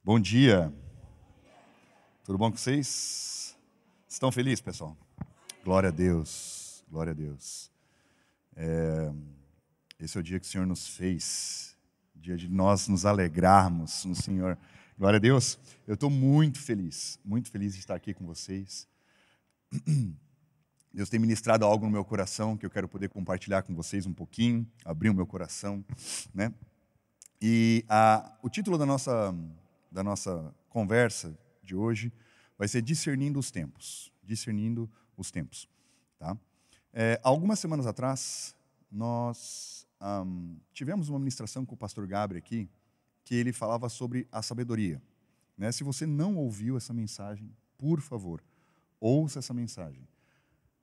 Bom dia. Tudo bom com vocês? Estão felizes, pessoal? Glória a Deus. Glória a Deus. Esse é o dia que o Senhor nos fez. Dia de nós nos alegrarmos no Senhor. Glória a Deus. Eu estou muito feliz de estar aqui com vocês. Deus tem ministrado algo no meu coração que eu quero poder compartilhar com vocês um pouquinho, abrir o meu coração, né? E o título da nossa conversa de hoje vai ser Discernindo os Tempos. Discernindo os Tempos. Tá? Algumas semanas atrás, nós tivemos uma ministração com o pastor Gabriel aqui, que ele falava sobre a sabedoria. Né? Se você não ouviu essa mensagem, por favor, ouça essa mensagem.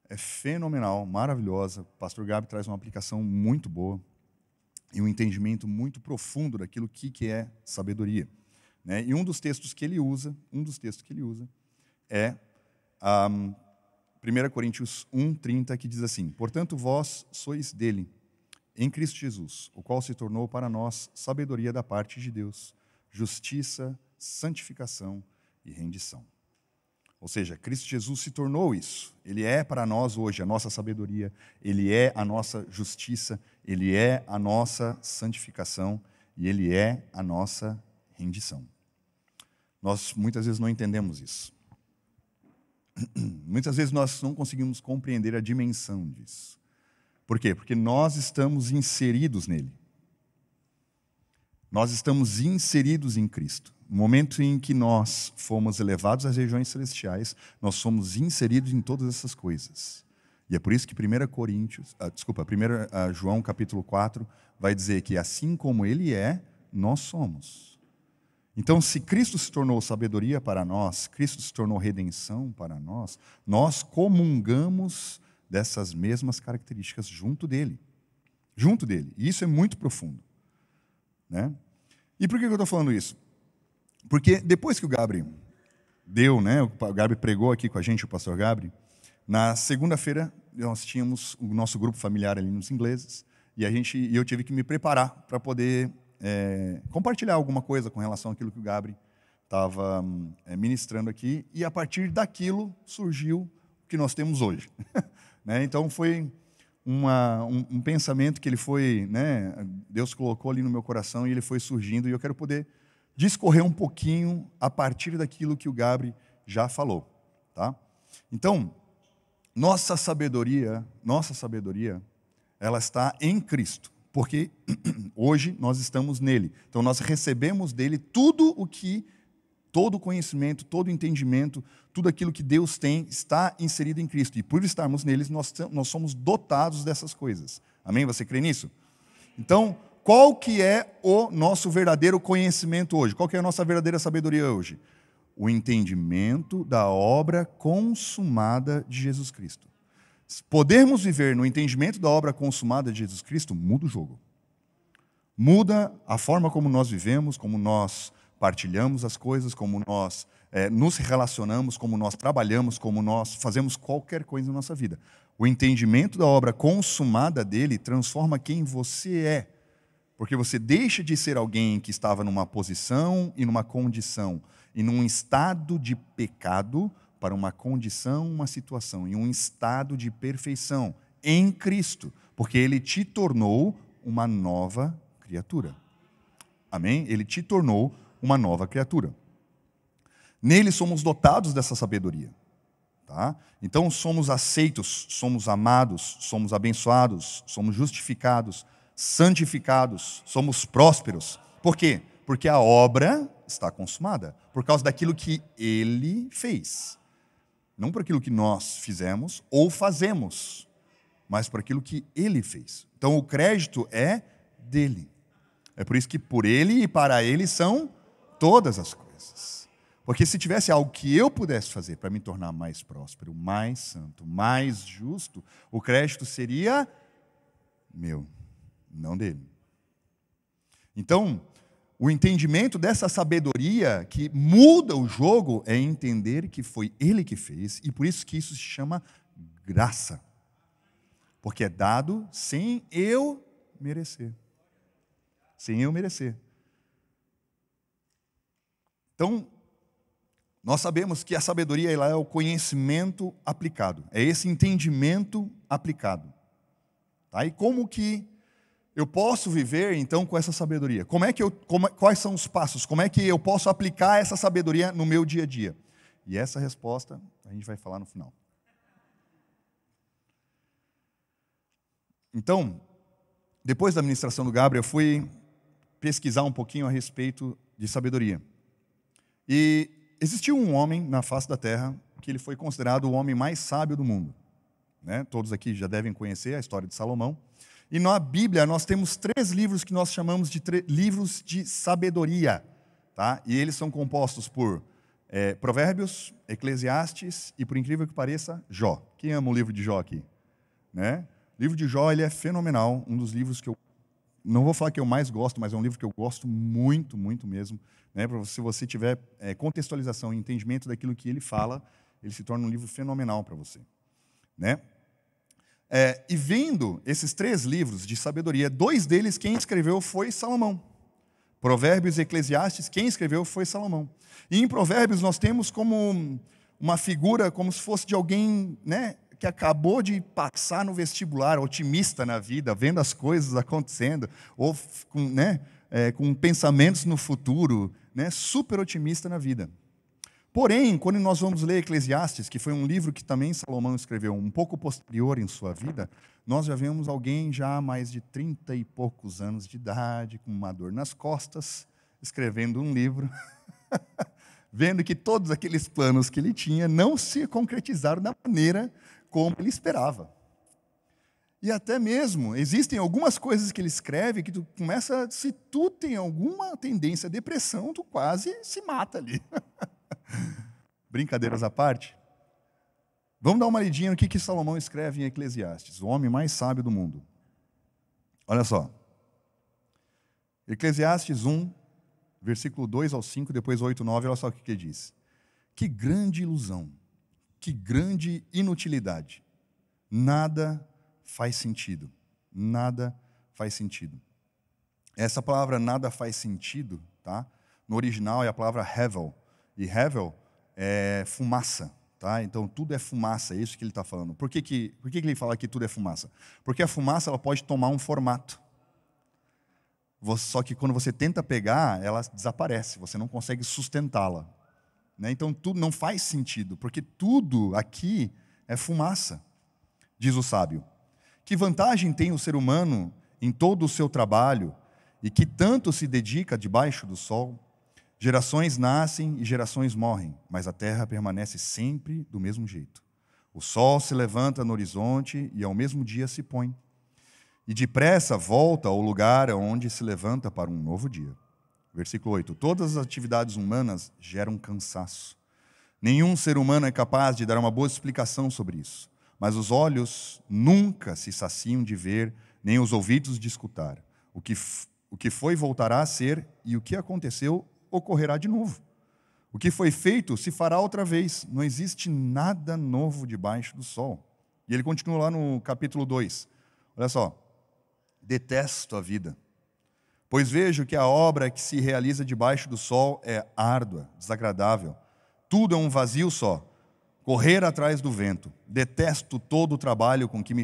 É fenomenal, maravilhosa. O pastor Gabriel traz uma aplicação muito boa e um entendimento muito profundo daquilo que é sabedoria. Né? E um dos textos que ele usa é 1 Coríntios 1:30, que diz assim: portanto, vós sois dele, em Cristo Jesus, o qual se tornou para nós sabedoria da parte de Deus, justiça, santificação e rendição. Ou seja, Cristo Jesus se tornou isso. Ele é para nós hoje a nossa sabedoria, Ele é a nossa justiça, Ele é a nossa santificação e Ele é a nossa rendição. Nós muitas vezes não entendemos isso. Muitas vezes nós não conseguimos compreender a dimensão disso. Por quê? Porque nós estamos inseridos nele. Nós estamos inseridos em Cristo. No momento em que nós fomos elevados às regiões celestiais, nós somos inseridos em todas essas coisas. E é por isso que 1 João capítulo 4 vai dizer que assim como Ele é, nós somos. Então, se Cristo se tornou sabedoria para nós, Cristo se tornou redenção para nós, nós comungamos dessas mesmas características junto dele. Junto dele. E isso é muito profundo. Né? E por que eu estou falando isso? Porque depois que o Gabriel deu, né, o Gabriel pregou aqui com a gente, o pastor Gabriel, na segunda-feira nós tínhamos o nosso grupo familiar ali nos ingleses, e eu tive que me preparar para poder compartilhar alguma coisa com relação àquilo que o Gabriel estava ministrando aqui, e a partir daquilo surgiu o que nós temos hoje. Né? Então foi um pensamento que ele foi, né, Deus colocou ali no meu coração e ele foi surgindo, e eu quero poder discorrer um pouquinho a partir daquilo que o Gabriel já falou. Tá? Então, nossa sabedoria, ela está em Cristo, porque hoje nós estamos nele. Então, nós recebemos dele todo o conhecimento, todo o entendimento, tudo aquilo que Deus tem está inserido em Cristo. E por estarmos neles, nós somos dotados dessas coisas. Amém? Você crê nisso? Então, qual que é o nosso verdadeiro conhecimento hoje? Qual que é a nossa verdadeira sabedoria hoje? O entendimento da obra consumada de Jesus Cristo. Podermos viver no entendimento da obra consumada de Jesus Cristo, muda o jogo. Muda a forma como nós vivemos, como nós partilhamos as coisas, como nós nos relacionamos, como nós trabalhamos, como nós fazemos qualquer coisa na nossa vida. O entendimento da obra consumada dele transforma quem você é. Porque você deixa de ser alguém que estava numa posição e numa condição, e num estado de pecado, para uma condição, uma situação, e um estado de perfeição em Cristo. Porque Ele te tornou uma nova criatura. Amém? Ele te tornou uma nova criatura. Nele somos dotados dessa sabedoria. Tá? Então somos aceitos, somos amados, somos abençoados, somos justificados, santificados, somos prósperos. Por quê? Porque a obra está consumada, por causa daquilo que Ele fez. Não por aquilo que nós fizemos ou fazemos, mas por aquilo que Ele fez. Então o crédito é dele. É por isso que por Ele e para Ele são todas as coisas. Porque se tivesse algo que eu pudesse fazer para me tornar mais próspero, mais santo, mais justo, o crédito seria meu, não dele. Então, o entendimento dessa sabedoria que muda o jogo é entender que foi Ele que fez, e por isso que isso se chama graça. Porque é dado sem eu merecer. Sem eu merecer. Então, nós sabemos que a sabedoria ela é o conhecimento aplicado. É esse entendimento aplicado. Tá? E como que eu posso viver, então, com essa sabedoria? Quais são os passos? Como é que eu posso aplicar essa sabedoria no meu dia a dia? E essa resposta a gente vai falar no final. Então, depois da ministração do Gabriel, eu fui pesquisar um pouquinho a respeito de sabedoria. E existiu um homem na face da terra que ele foi considerado o homem mais sábio do mundo. Né? Todos aqui já devem conhecer a história de Salomão. E na Bíblia nós temos 3 livros que nós chamamos de livros de sabedoria. Tá? E eles são compostos por Provérbios, Eclesiastes e, por incrível que pareça, Jó. Quem ama o livro de Jó aqui? Né? O livro de Jó ele é fenomenal, um dos livros que eu não vou falar que eu mais gosto, mas é um livro que eu gosto muito, muito mesmo. Né? Se você tiver contextualização e entendimento daquilo que ele fala, ele se torna um livro fenomenal para você. Né? E vendo esses 3 livros de sabedoria, 2 deles quem escreveu foi Salomão. Provérbios e Eclesiastes, quem escreveu foi Salomão. E em Provérbios nós temos como uma figura, como se fosse de alguém, né, que acabou de passar no vestibular, otimista na vida, vendo as coisas acontecendo, ou com pensamentos no futuro, né, super otimista na vida. Porém, quando nós vamos ler Eclesiastes, que foi um livro que também Salomão escreveu um pouco posterior em sua vida, nós já vemos alguém já há mais de 30 e poucos anos de idade, com uma dor nas costas, escrevendo um livro, vendo que todos aqueles planos que ele tinha não se concretizaram da maneira como ele esperava. E até mesmo, existem algumas coisas que ele escreve que tu começa, se tu tem alguma tendência à depressão, tu quase se mata ali. Brincadeiras à parte. Vamos dar uma lidinha no que Salomão escreve em Eclesiastes, o homem mais sábio do mundo. Olha só. Eclesiastes 1, versículo 2 ao 5, depois 8 e 9, olha só o que ele diz. Que grande ilusão, que grande inutilidade. Nada faz sentido. Nada faz sentido. Essa palavra nada faz sentido, tá? No original é a palavra hevel. E hevel é fumaça, tá? Então tudo é fumaça, é isso que ele está falando. Por que ele fala que tudo é fumaça? Porque a fumaça ela pode tomar um formato. Só que quando você tenta pegar, ela desaparece, você não consegue sustentá-la. Né? Então tudo não faz sentido, porque tudo aqui é fumaça, diz o sábio. Que vantagem tem o ser humano em todo o seu trabalho e que tanto se dedica debaixo do sol? Gerações nascem e gerações morrem, mas a terra permanece sempre do mesmo jeito. O sol se levanta no horizonte e ao mesmo dia se põe. E depressa volta ao lugar onde se levanta para um novo dia. Versículo 8. Todas as atividades humanas geram cansaço. Nenhum ser humano é capaz de dar uma boa explicação sobre isso. Mas os olhos nunca se saciam de ver, nem os ouvidos de escutar. O que foi voltará a ser, e o que aconteceu ocorrerá de novo. O que foi feito se fará outra vez. Não existe nada novo debaixo do sol. E ele continua lá no capítulo 2. Olha só. Detesto a vida, pois vejo que a obra que se realiza debaixo do sol é árdua, desagradável. Tudo é um vazio só. Correr atrás do vento. Detesto todo o trabalho com que me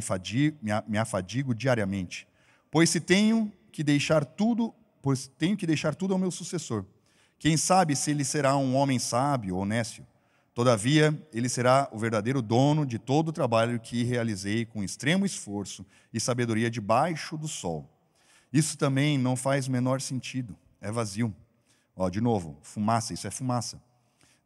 afadigo diariamente. Pois tenho que deixar tudo ao meu sucessor. Quem sabe se ele será um homem sábio ou nécio. Todavia, ele será o verdadeiro dono de todo o trabalho que realizei com extremo esforço e sabedoria debaixo do sol. Isso também não faz o menor sentido. É vazio. De novo, fumaça, isso é fumaça.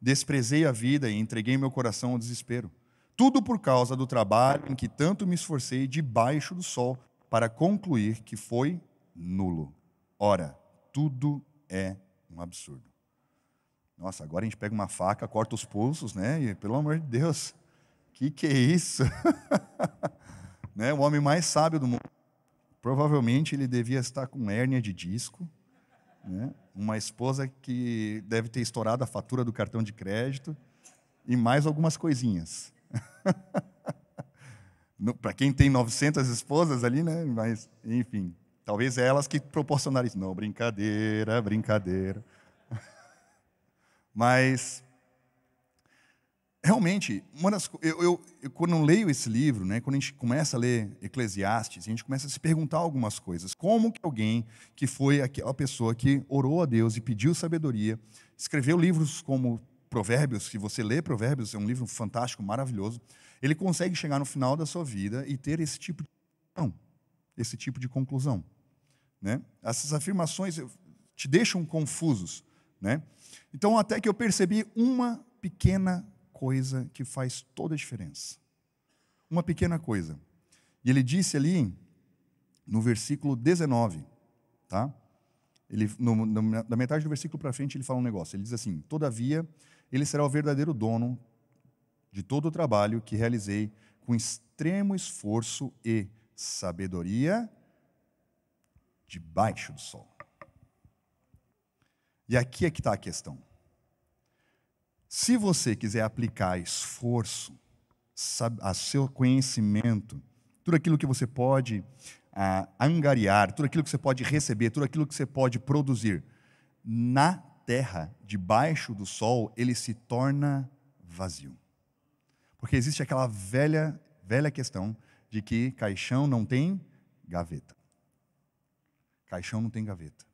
Desprezei a vida e entreguei meu coração ao desespero. Tudo por causa do trabalho em que tanto me esforcei debaixo do sol para concluir que foi nulo. Ora, tudo é um absurdo. Nossa, agora a gente pega uma faca, corta os pulsos, né? E, pelo amor de Deus, que é isso? Né? O homem mais sábio do mundo. Provavelmente ele devia estar com hérnia de disco, né? Uma esposa que deve ter estourado a fatura do cartão de crédito e mais algumas coisinhas. Para quem tem 900 esposas ali, né? Mas, enfim, talvez elas que proporcionaram isso. Não, brincadeira, brincadeira. Mas, realmente, quando eu leio esse livro, né, quando a gente começa a ler Eclesiastes, a gente começa a se perguntar algumas coisas. Como que alguém que foi aquela pessoa que orou a Deus e pediu sabedoria, escreveu livros como Provérbios, se você lê Provérbios, é um livro fantástico, maravilhoso, ele consegue chegar no final da sua vida e ter esse tipo de conclusão, né? Essas afirmações te deixam confusos, né? Então, até que eu percebi uma pequena coisa que faz toda a diferença. Uma pequena coisa. E ele disse ali, no versículo 19, tá? Da metade do versículo para frente, ele fala um negócio. Ele diz assim: todavia, ele será o verdadeiro dono de todo o trabalho que realizei com extremo esforço e sabedoria debaixo do sol. E aqui é que está a questão. Se você quiser aplicar esforço, a seu conhecimento, tudo aquilo que você pode angariar, tudo aquilo que você pode receber, tudo aquilo que você pode produzir na terra, debaixo do sol, ele se torna vazio. Porque existe aquela velha questão de que caixão não tem gaveta. Caixão não tem gaveta.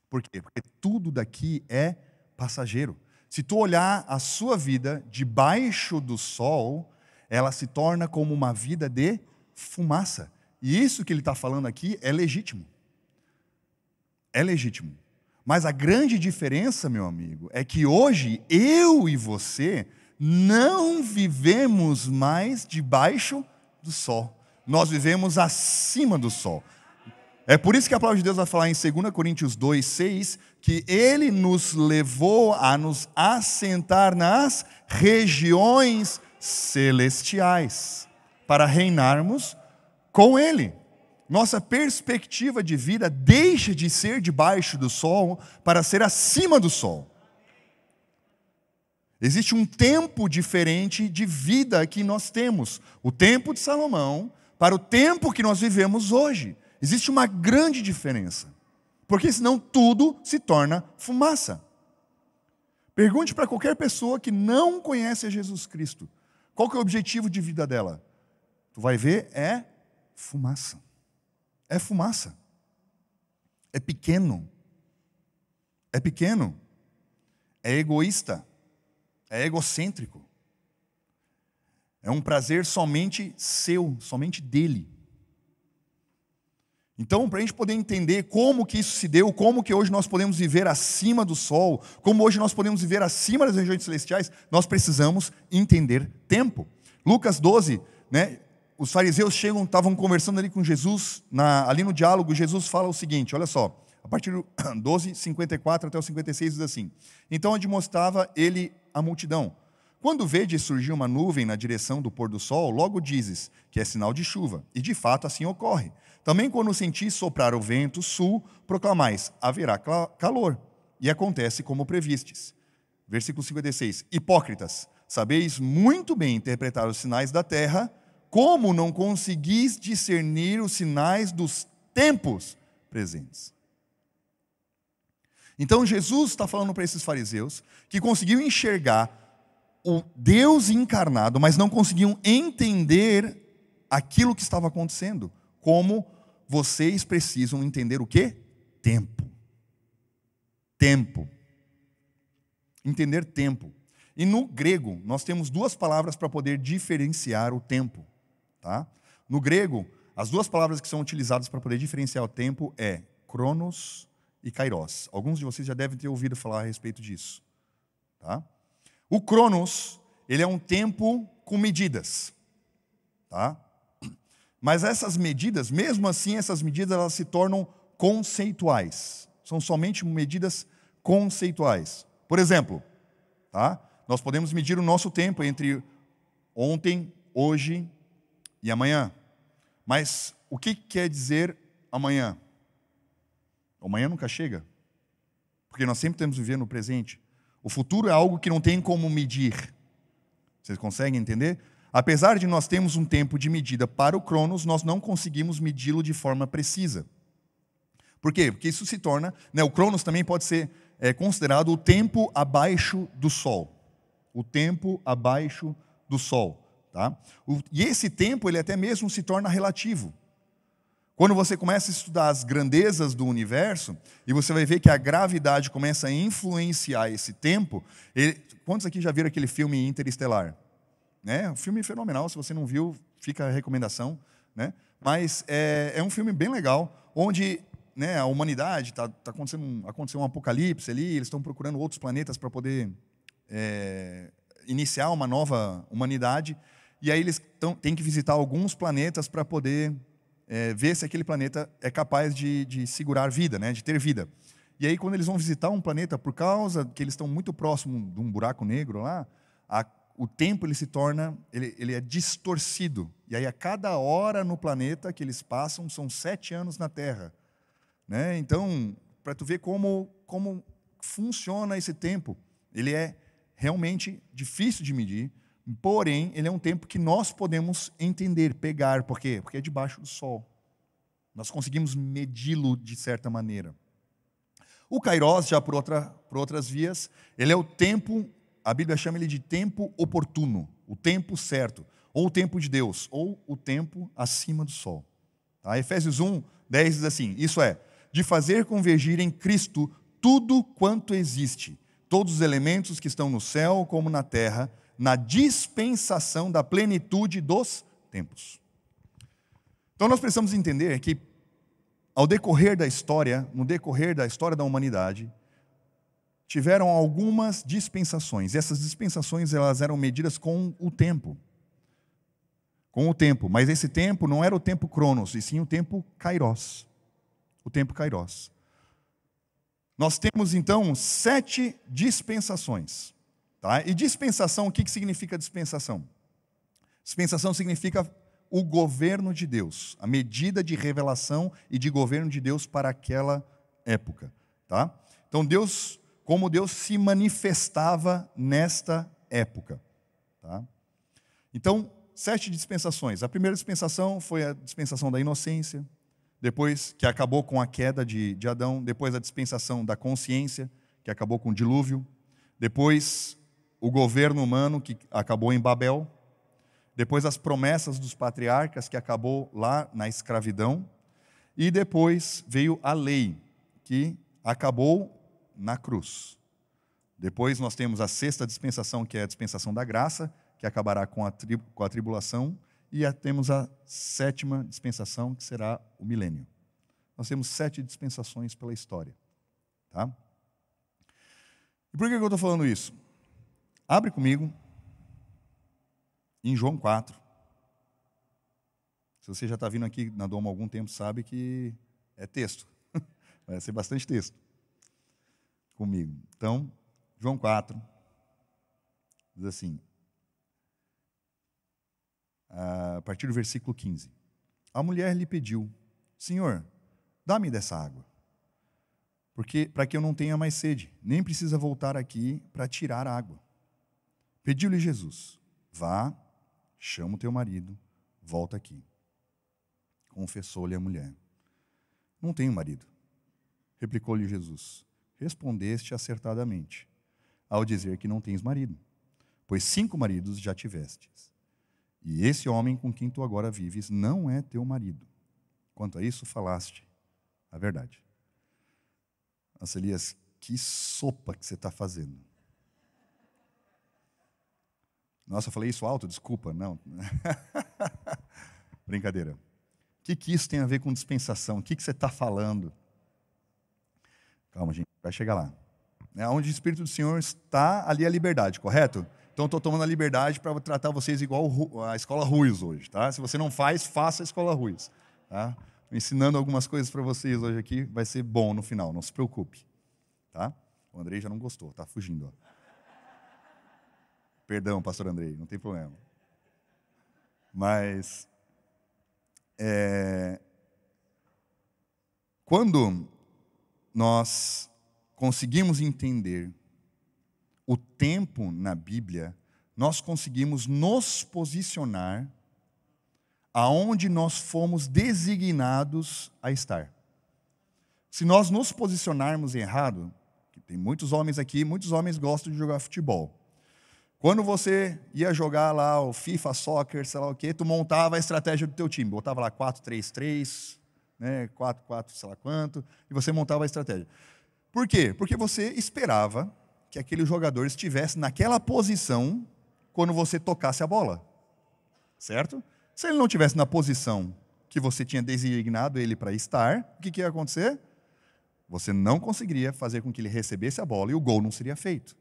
Por quê? Porque tudo daqui é passageiro. Se tu olhar a sua vida debaixo do sol, ela se torna como uma vida de fumaça. E isso que ele está falando aqui é legítimo. É legítimo. Mas a grande diferença, meu amigo, é que hoje eu e você não vivemos mais debaixo do sol. Nós vivemos acima do sol. É por isso que a palavra de Deus vai falar em 2 Coríntios 2:6, que Ele nos levou a nos assentar nas regiões celestiais, para reinarmos com Ele. Nossa perspectiva de vida deixa de ser debaixo do sol para ser acima do sol. Existe um tempo diferente de vida que nós temos. O tempo de Salomão para o tempo que nós vivemos hoje. Existe uma grande diferença. Porque senão tudo se torna fumaça. Pergunte para qualquer pessoa que não conhece a Jesus Cristo. Qual que é o objetivo de vida dela? Tu vai ver, é fumaça. É fumaça. É pequeno. É pequeno. É egoísta. É egocêntrico. É um prazer somente seu, somente dele. Então, para a gente poder entender como que isso se deu, como que hoje nós podemos viver acima do sol, como hoje nós podemos viver acima das regiões celestiais, nós precisamos entender tempo. Lucas 12, né, os fariseus estavam conversando ali com Jesus, ali no diálogo, Jesus fala o seguinte, olha só, a partir do 12, 54 até o 56 diz assim: então admoestava ele a multidão. Quando vedes surgir uma nuvem na direção do pôr do sol, logo dizes que é sinal de chuva, e de fato assim ocorre. Também quando sentis soprar o vento sul, proclamais, haverá calor, e acontece como previstes. Versículo 56, hipócritas, sabeis muito bem interpretar os sinais da terra, como não conseguis discernir os sinais dos tempos presentes. Então Jesus está falando para esses fariseus que conseguiam enxergar o Deus encarnado, mas não conseguiam entender aquilo que estava acontecendo. Como vocês precisam entender o quê? Tempo. Tempo. Entender tempo. E no grego, nós temos duas palavras para poder diferenciar o tempo. Tá? No grego, as duas palavras que são utilizadas para poder diferenciar o tempo é cronos e kairos. Alguns de vocês já devem ter ouvido falar a respeito disso. Tá? O cronos, ele é um tempo com medidas. Tá? Mas essas medidas, mesmo assim, essas medidas elas se tornam conceituais. São somente medidas conceituais. Por exemplo, tá? Nós podemos medir o nosso tempo entre ontem, hoje e amanhã. Mas o que quer dizer amanhã? Amanhã nunca chega. Porque nós sempre temos que viver no presente. O futuro é algo que não tem como medir. Vocês conseguem entender? Apesar de nós termos um tempo de medida para o cronos, nós não conseguimos medi-lo de forma precisa. Por quê? Porque isso se torna... Né, o cronos também pode ser é considerado o tempo abaixo do sol. O tempo abaixo do sol. Tá? E esse tempo, ele até mesmo se torna relativo. Quando você começa a estudar as grandezas do universo, e você vai ver que a gravidade começa a influenciar esse tempo. Quantos aqui já viram aquele filme Interestelar? Né? Um filme fenomenal, se você não viu, fica a recomendação. Né? Mas é um filme bem legal, onde, né, a humanidade está acontecendo um apocalipse ali, eles estão procurando outros planetas para poder iniciar uma nova humanidade, e aí eles têm que visitar alguns planetas para poder ver se aquele planeta é capaz de segurar vida, né, de ter vida. E aí, quando eles vão visitar um planeta, por causa que eles estão muito próximos de um buraco negro lá, o tempo ele se torna, ele é distorcido. E aí, a cada hora no planeta que eles passam, são 7 anos na Terra. Né? Então, para tu ver como funciona esse tempo, ele é realmente difícil de medir, porém, ele é um tempo que nós podemos entender, pegar. Por quê? Porque é debaixo do sol. Nós conseguimos medi-lo de certa maneira. O Kairos, já por outras vias, ele é o tempo, a Bíblia chama ele de tempo oportuno, o tempo certo, ou o tempo de Deus, ou o tempo acima do sol. Tá? Efésios 1, 10 diz assim, isso é, de fazer convergir em Cristo tudo quanto existe, todos os elementos que estão no céu como na terra, na dispensação da plenitude dos tempos. Então nós precisamos entender que, ao decorrer da história, no decorrer da história da humanidade, tiveram algumas dispensações. E essas dispensações, elas eram medidas com o tempo. Com o tempo. Mas esse tempo não era o tempo Cronos, e sim o tempo Kairos. O tempo Kairos. Nós temos, então, 7 dispensações. Tá? E dispensação, o que significa dispensação? Dispensação significa o governo de Deus, a medida de revelação e de governo de Deus para aquela época. Tá? Então, como Deus se manifestava nesta época. Tá? Então, 7 dispensações. A primeira dispensação foi a dispensação da inocência, depois que acabou com a queda de Adão, depois a dispensação da consciência, que acabou com o dilúvio, depois o governo humano, que acabou em Babel, depois as promessas dos patriarcas, que acabou lá na escravidão, e depois veio a lei, que acabou na cruz. Depois nós temos a 6ª dispensação, que é a dispensação da graça, que acabará com a tribulação, e temos a 7ª dispensação, que será o milênio. Nós temos 7 dispensações pela história. Tá? E por que eu estou falando isso? Abre comigo em João 4. Se você já está vindo aqui na Doma há algum tempo, sabe que é texto. Vai ser bastante texto comigo. Então, João 4 diz assim, a partir do versículo 15. A mulher lhe pediu, Senhor, dá-me dessa água, para que eu não tenha mais sede, nem precisa voltar aqui para tirar água. Pediu-lhe Jesus, vá, chama o teu marido, volta aqui. Confessou-lhe a mulher, não tenho marido. Replicou-lhe Jesus, respondeste acertadamente, ao dizer que não tens marido, pois 5 maridos já tivestes. E esse homem com quem tu agora vives não é teu marido. Quanto a isso, falaste a verdade. Nossa, Elias, que sopa que você está fazendo. Nossa, eu falei isso alto? Desculpa, não. Brincadeira. O que isso tem a ver com dispensação? O que você está falando? Calma, gente, vai chegar lá. Onde o Espírito do Senhor está, ali a liberdade, correto? Então, estou tomando a liberdade para tratar vocês igual a Escola Ruiz hoje. Tá? Se você não faz, faça a Escola Ruiz. Tá? Ensinando algumas coisas para vocês hoje aqui, vai ser bom no final, não se preocupe. Tá? O Andrei já não gostou, está fugindo. Ó. Perdão, pastor Andrei, não tem problema. Mas, quando nós conseguimos entender o tempo na Bíblia, nós conseguimos nos posicionar aonde nós fomos designados a estar. Se nós nos posicionarmos errado, Tem muitos homens aqui, muitos homens gostam de jogar futebol. Quando você ia jogar lá o FIFA, Soccer, sei lá o quê, tu montava a estratégia do teu time. Botava lá 4-3-3, né, 4-4, sei lá quanto, e você montava a estratégia. Por quê? Porque você esperava que aquele jogador estivesse naquela posição quando você tocasse a bola. Certo? Se ele não estivesse na posição que você tinha designado ele para estar, o que ia acontecer? Você não conseguiria fazer com que ele recebesse a bola e o gol não seria feito.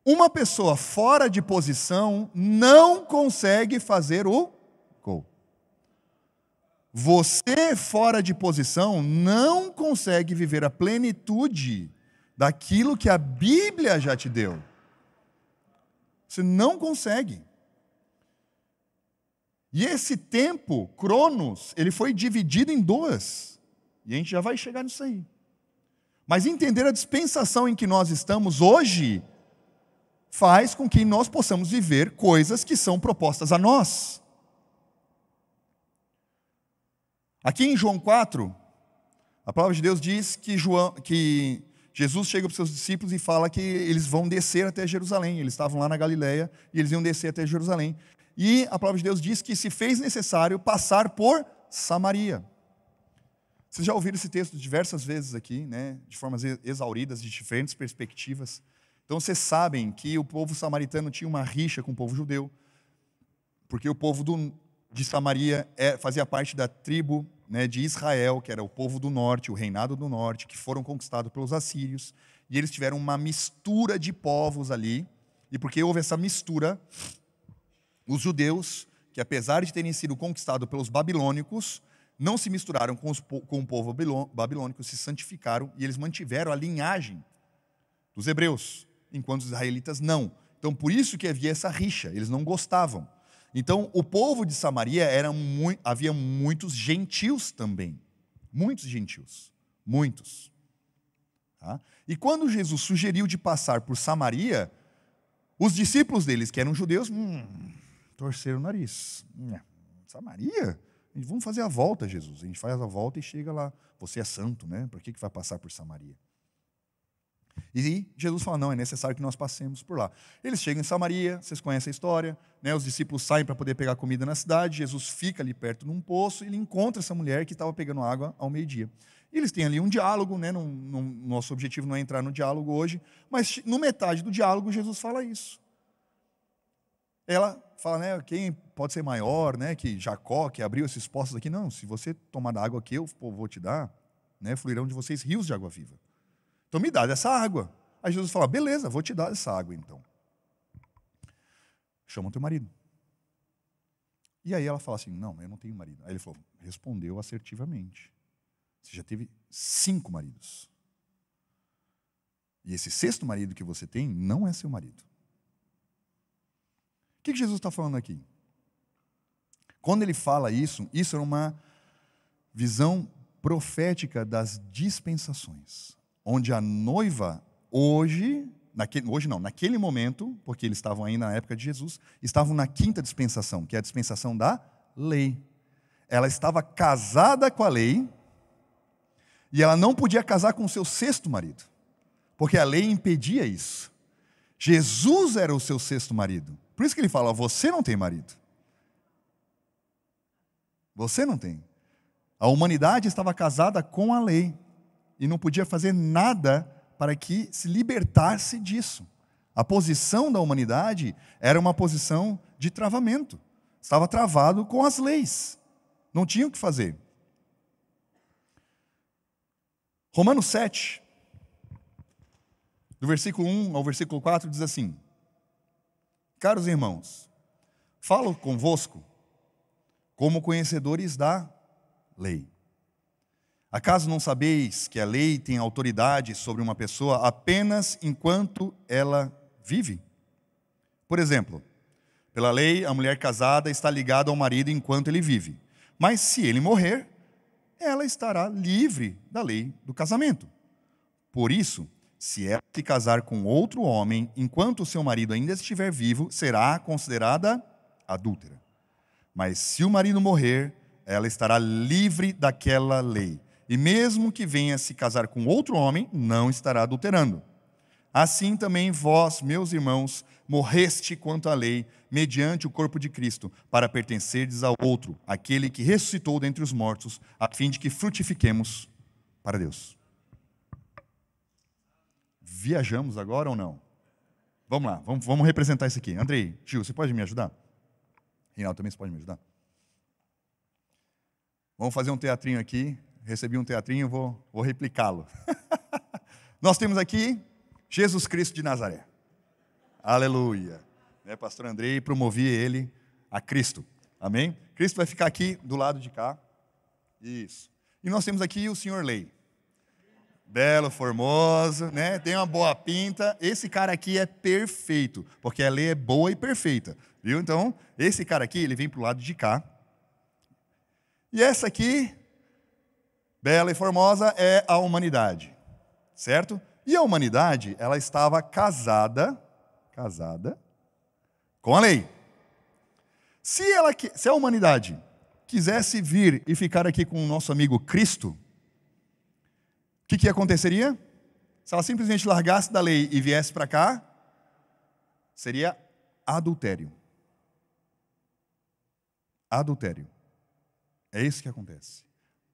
Uma pessoa fora de posição não consegue fazer o gol. Você fora de posição não consegue viver a plenitude daquilo que a Bíblia já te deu. Você não consegue. E esse tempo, Cronos, ele foi dividido em duas. E a gente já vai chegar nisso aí. Mas entender a dispensação em que nós estamos hoje faz com que nós possamos viver coisas que são propostas a nós. Aqui em João 4, a palavra de Deus diz que Jesus chega para os seus discípulos e fala que eles vão descer até Jerusalém. Eles estavam lá na Galileia e eles iam descer até Jerusalém. E a palavra de Deus diz que se fez necessário passar por Samaria. Vocês já ouviram esse texto diversas vezes aqui, né, de formas exauridas, de diferentes perspectivas. Então vocês sabem que o povo samaritano tinha uma rixa com o povo judeu, porque o povo de Samaria fazia parte da tribo, né, de Israel, que era o povo do norte, o reinado do norte, que foram conquistados pelos assírios, e eles tiveram uma mistura de povos ali, e porque houve essa mistura, os judeus, que apesar de terem sido conquistados pelos babilônicos, não se misturaram com o povo babilônico, se santificaram, e eles mantiveram a linhagem dos hebreus, enquanto os israelitas não. Então, por isso que havia essa rixa, eles não gostavam. Então, o povo de Samaria havia muitos gentios também. Muitos gentios. Muitos. Tá? E quando Jesus sugeriu de passar por Samaria, os discípulos deles, que eram judeus, torceram o nariz. Samaria? Vamos fazer a volta, Jesus. A gente faz a volta e chega lá. Você é santo, né? Por que vai passar por Samaria? E Jesus fala, não, é necessário que nós passemos por lá. Eles chegam em Samaria, vocês conhecem a história, né? Os discípulos saem para poder pegar comida na cidade, Jesus fica ali perto de um poço, e ele encontra essa mulher que estava pegando água ao meio-dia. E eles têm ali um diálogo, né? Nosso objetivo não é entrar no diálogo hoje, mas no metade do diálogo Jesus fala isso. Ela fala, né, quem pode ser maior, né, que Jacó, que abriu esses poços aqui? Não, se você tomar da água que eu vou te dar, né, fluirão de vocês rios de água viva. Então me dá dessa água. Aí Jesus fala, beleza, vou te dar essa água então. Chama o teu marido. E aí ela fala assim, não, eu não tenho marido. Aí ele falou, respondeu assertivamente. Você já teve 5 maridos. E esse 6º marido que você tem não é seu marido. O que Jesus está falando aqui? Quando ele fala isso é uma visão profética das dispensações, onde a noiva naquele momento, porque eles estavam ainda na época de Jesus, estavam na 5ª dispensação, que é a dispensação da lei. Ela estava casada com a lei e ela não podia casar com o seu 6º marido, porque a lei impedia isso. Jesus era o seu 6º marido. Por isso que ele fala, você não tem marido. Você não tem. A humanidade estava casada com a lei e não podia fazer nada para que se libertasse disso. A posição da humanidade era uma posição de travamento. Estava travado com as leis. Não tinha o que fazer. Romanos 7, do versículo 1 ao versículo 4, diz assim, caros irmãos, falo convosco como conhecedores da lei. Acaso não sabeis que a lei tem autoridade sobre uma pessoa apenas enquanto ela vive? Por exemplo, pela lei, a mulher casada está ligada ao marido enquanto ele vive. Mas se ele morrer, ela estará livre da lei do casamento. Por isso, se ela se casar com outro homem enquanto o seu marido ainda estiver vivo, será considerada adúltera. Mas se o marido morrer, ela estará livre daquela lei. E mesmo que venha se casar com outro homem, não estará adulterando. Assim também vós, meus irmãos, morreste quanto à lei, mediante o corpo de Cristo, para pertencerdes ao outro, aquele que ressuscitou dentre os mortos, a fim de que frutifiquemos para Deus. Viajamos agora ou não? Vamos lá, vamos representar isso aqui. Andrei, Gil, você pode me ajudar? Reinaldo, também você pode me ajudar? Vamos fazer um teatrinho aqui. Recebi um teatrinho, vou replicá-lo. Nós temos aqui Jesus Cristo de Nazaré. Aleluia. Pastor Andrei, promovi ele a Cristo. Amém? Cristo vai ficar aqui do lado de cá. Isso. E nós temos aqui o senhor Lei. Belo, formoso, né? Tem uma boa pinta. Esse cara aqui é perfeito, porque a lei é boa e perfeita. Viu? Então, esse cara aqui, ele vem para o lado de cá. E essa aqui, bela e formosa, é a humanidade. Certo? E a humanidade, ela estava casada com a lei. Se a humanidade quisesse vir e ficar aqui com o nosso amigo Cristo, o que aconteceria? Se ela simplesmente largasse da lei e viesse para cá, seria adultério. Adultério. É isso que acontece.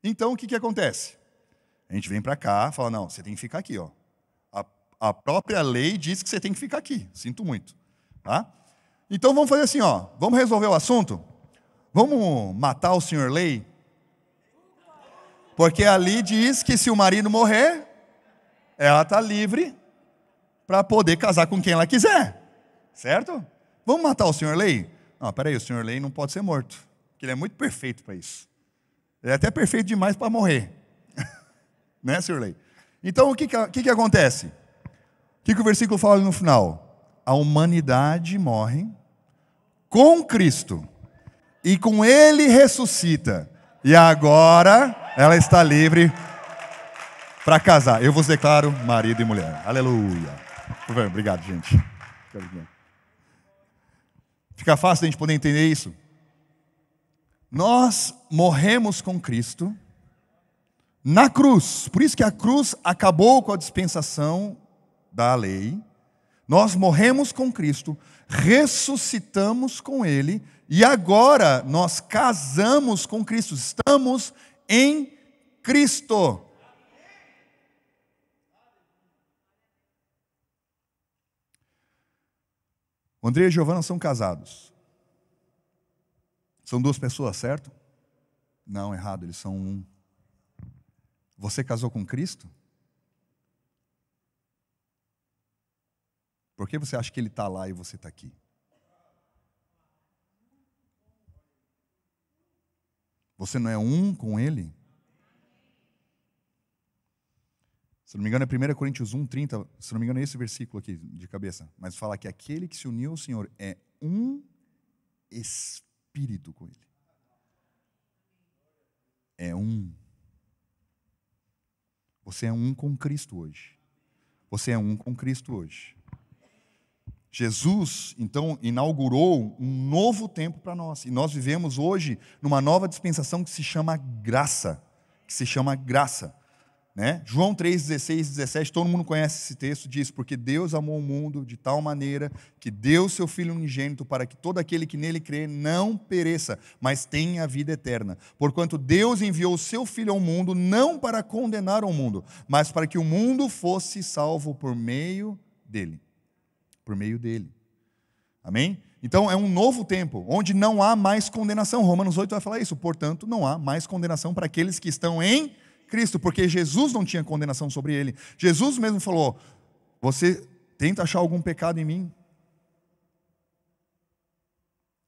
Então, o que acontece? A gente vem para cá e fala, não, você tem que ficar aqui, ó. A própria lei diz que você tem que ficar aqui. Sinto muito. Tá? Então, vamos fazer assim, ó. Vamos resolver o assunto? Vamos matar o senhor Lei? Porque ali diz que se o marido morrer, ela está livre para poder casar com quem ela quiser. Certo? Vamos matar o senhor Lei? Não, peraí, o senhor Lei não pode ser morto. Porque ele é muito perfeito para isso. Ele é até perfeito demais para morrer. Né, senhor Lei? Então, o que acontece? O que o versículo fala ali no final? A humanidade morre com Cristo. E com Ele ressuscita. E agora ela está livre para casar. Eu vos declaro marido e mulher. Aleluia. Obrigado, gente. Fica fácil a gente poder entender isso? Nós morremos com Cristo na cruz. Por isso que a cruz acabou com a dispensação da lei. Nós morremos com Cristo, ressuscitamos com Ele e agora nós casamos com Cristo. Estamos em Cristo. O André e a Giovana são casados. São duas pessoas, certo? Não, errado, eles são um. Você casou com Cristo? Por que você acha que Ele está lá e você está aqui? Você não é um com Ele? Se não me engano é 1 Coríntios 1:30, se não me engano é esse versículo aqui de cabeça. Mas fala que aquele que se uniu ao Senhor é um espírito com Ele. É um. Você é um com Cristo hoje. Você é um com Cristo hoje. Jesus, então, inaugurou um novo tempo para nós. E nós vivemos hoje numa nova dispensação que se chama graça. Né? João 3:16, 17, todo mundo conhece esse texto, diz, porque Deus amou o mundo de tal maneira que deu seu Filho unigênito para que todo aquele que nele crê não pereça, mas tenha a vida eterna. Porquanto Deus enviou o seu Filho ao mundo, não para condenar o mundo, mas para que o mundo fosse salvo por meio dele. Por meio dele. Amém? Então é um novo tempo, onde não há mais condenação. Romanos 8 vai falar isso. Portanto, não há mais condenação para aqueles que estão em Cristo, porque Jesus não tinha condenação sobre ele. Jesus mesmo falou, você tenta achar algum pecado em mim?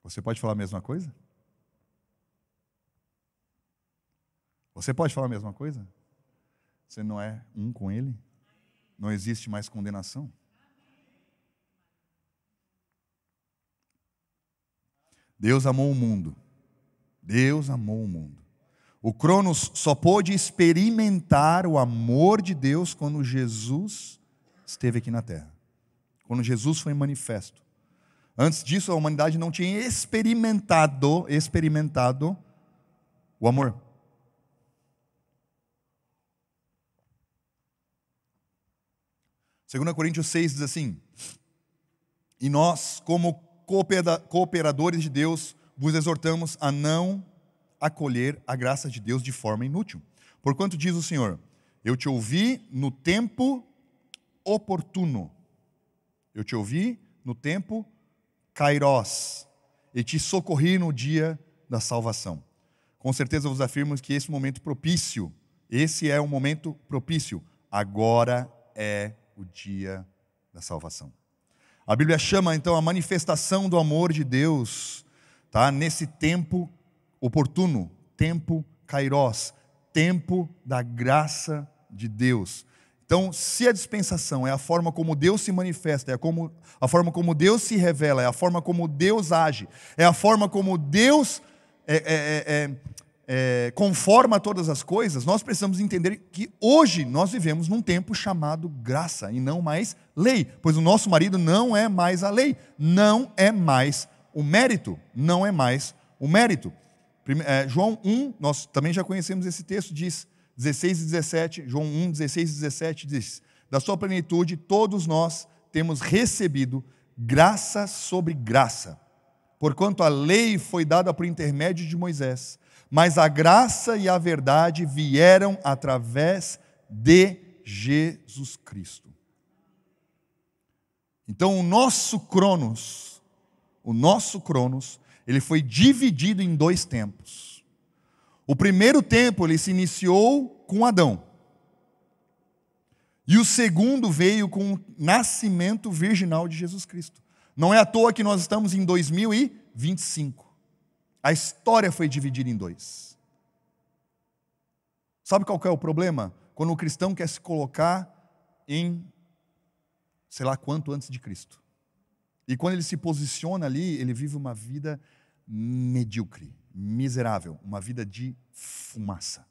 Você pode falar a mesma coisa? Você pode falar a mesma coisa? Você não é um com ele? Não existe mais condenação? Deus amou o mundo. Deus amou o mundo. O Cronos só pôde experimentar o amor de Deus quando Jesus esteve aqui na Terra. Quando Jesus foi manifesto. Antes disso, a humanidade não tinha experimentado o amor. 2 Coríntios 6 diz assim: e nós, como cooperadores de Deus, vos exortamos a não acolher a graça de Deus de forma inútil. Porquanto diz o Senhor: eu te ouvi no tempo oportuno. Eu te ouvi no tempo kairós, e te socorri no dia da salvação. Com certeza vos afirmo que esse é o momento propício. Agora é o dia da salvação. A Bíblia chama então a manifestação do amor de Deus, tá? Nesse tempo oportuno, tempo kairós, tempo da graça de Deus. Então, se a dispensação é a forma como Deus se manifesta, é a forma como Deus se revela, é a forma como Deus age, é a forma como Deus conforma todas as coisas, nós precisamos entender que hoje nós vivemos num tempo chamado graça e não mais lei, pois o nosso marido não é mais a lei, não é mais o mérito, não é mais o mérito. João 1, nós também já conhecemos esse texto, diz 16 e 17, João 1, 16 e 17 diz: da sua plenitude todos nós temos recebido graça sobre graça, porquanto a lei foi dada por intermédio de Moisés, mas a graça e a verdade vieram através de Jesus Cristo. Então o nosso cronos, ele foi dividido em 2 tempos. O primeiro tempo ele se iniciou com Adão. E o segundo veio com o nascimento virginal de Jesus Cristo. Não é à toa que nós estamos em 2025. A história foi dividida em 2. Sabe qual que é o problema? Quando o cristão quer se colocar em, sei lá quanto antes de Cristo. E quando ele se posiciona ali, ele vive uma vida medíocre, miserável, uma vida de fumaça,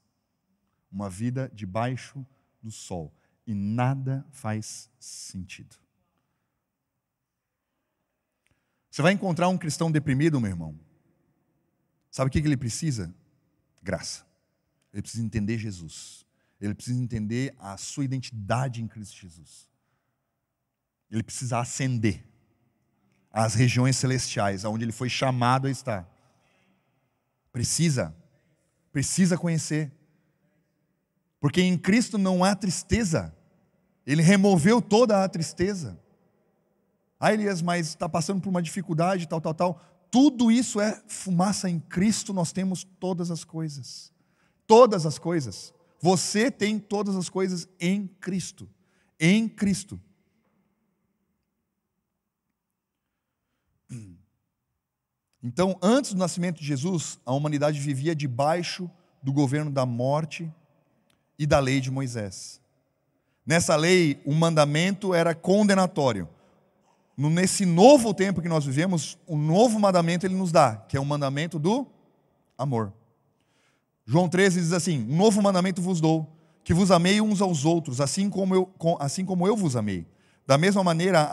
uma vida debaixo do sol, e nada faz sentido. Você vai encontrar um cristão deprimido, meu irmão. Sabe o que ele precisa? Graça. Ele precisa entender Jesus. Ele precisa entender a sua identidade em Cristo Jesus. Ele precisa ascender às regiões celestiais, aonde ele foi chamado a estar. Precisa conhecer. Porque em Cristo não há tristeza. Ele removeu toda a tristeza. Elias, mas está passando por uma dificuldade, tal. Tudo isso é fumaça. Em Cristo nós temos todas as coisas. Todas as coisas. Você tem todas as coisas em Cristo. Em Cristo. Então, antes do nascimento de Jesus, a humanidade vivia debaixo do governo da morte e da lei de Moisés. Nessa lei, o mandamento era condenatório. Nesse novo tempo que nós vivemos, o novo mandamento ele nos dá, que é o mandamento do amor. João 13 diz assim: um novo mandamento vos dou, que vos amei uns aos outros, assim como eu vos amei. Da mesma maneira,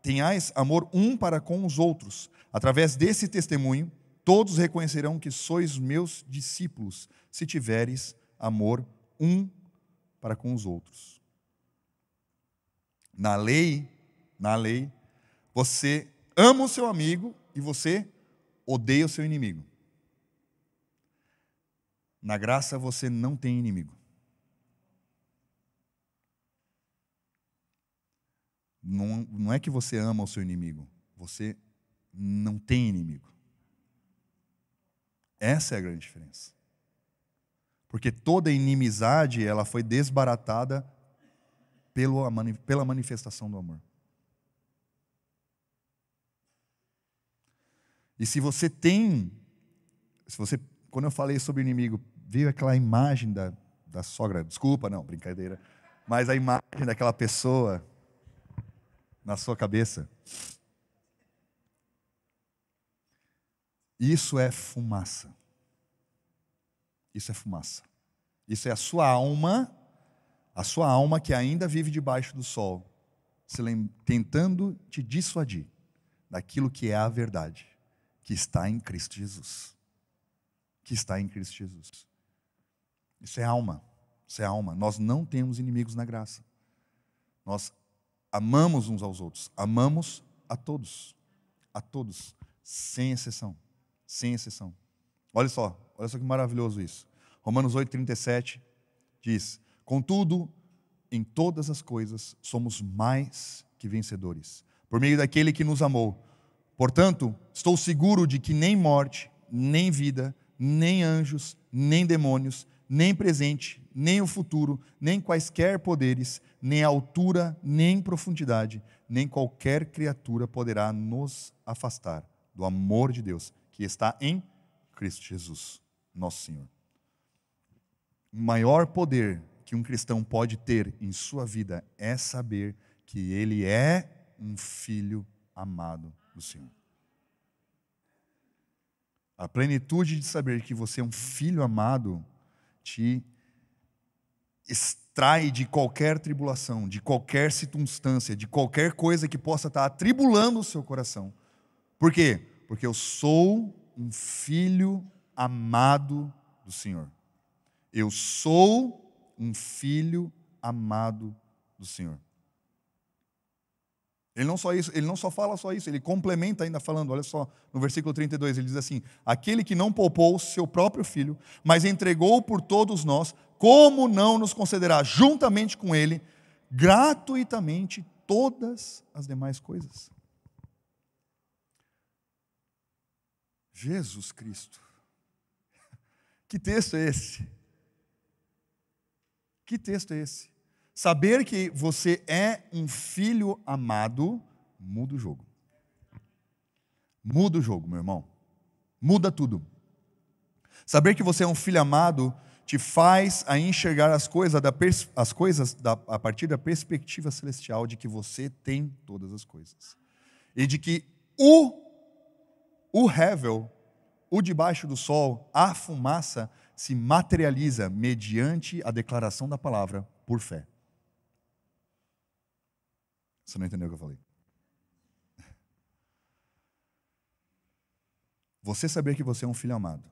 tenhais amor um para com os outros. Através desse testemunho, todos reconhecerão que sois meus discípulos, se tiveres amor um para com os outros. Na lei, você ama o seu amigo e você odeia o seu inimigo. Na graça, você não tem inimigo. Não é que você ama o seu inimigo, você não tem inimigo. Essa é a grande diferença. Porque toda inimizade ela foi desbaratada pela manifestação do amor. E quando eu falei sobre o inimigo, veio aquela imagem da sogra, desculpa, não, brincadeira, mas a imagem daquela pessoa na sua cabeça. Isso é fumaça. Isso é fumaça. Isso é a sua alma que ainda vive debaixo do sol, tentando te dissuadir daquilo que é a verdade, que está em Cristo Jesus. Que está em Cristo Jesus. Isso é alma. Isso é alma. Nós não temos inimigos na graça. Nós amamos uns aos outros, amamos a todos, sem exceção, sem exceção. Olha só que maravilhoso isso. Romanos 8:37 diz: contudo, em todas as coisas somos mais que vencedores, por meio daquele que nos amou. Portanto, estou seguro de que nem morte, nem vida, nem anjos, nem demônios, nem presente, nem o futuro, nem quaisquer poderes, nem altura, nem profundidade, nem qualquer criatura poderá nos afastar do amor de Deus, que está em Cristo Jesus, nosso Senhor. O maior poder que um cristão pode ter em sua vida é saber que ele é um filho amado do Senhor. A plenitude de saber que você é um filho amado te extrai de qualquer tribulação, de qualquer circunstância, de qualquer coisa que possa estar atribulando o seu coração. Por quê? Porque eu sou um filho amado do Senhor. Eu sou um filho amado do Senhor. Ele não só fala só isso, ele complementa ainda falando, olha só, no versículo 32, ele diz assim: aquele que não poupou seu próprio filho, mas entregou por todos nós, como não nos concederá juntamente com ele, gratuitamente, todas as demais coisas? Jesus Cristo. Que texto é esse? Que texto é esse? Saber que você é um filho amado, muda o jogo. Muda o jogo, meu irmão. Muda tudo. Saber que você é um filho amado te faz a enxergar as coisas a partir da perspectiva celestial de que você tem todas as coisas. E de que o hevel, o debaixo do sol, a fumaça, se materializa mediante a declaração da palavra por fé. Você não entendeu o que eu falei? Você saber que você é um filho amado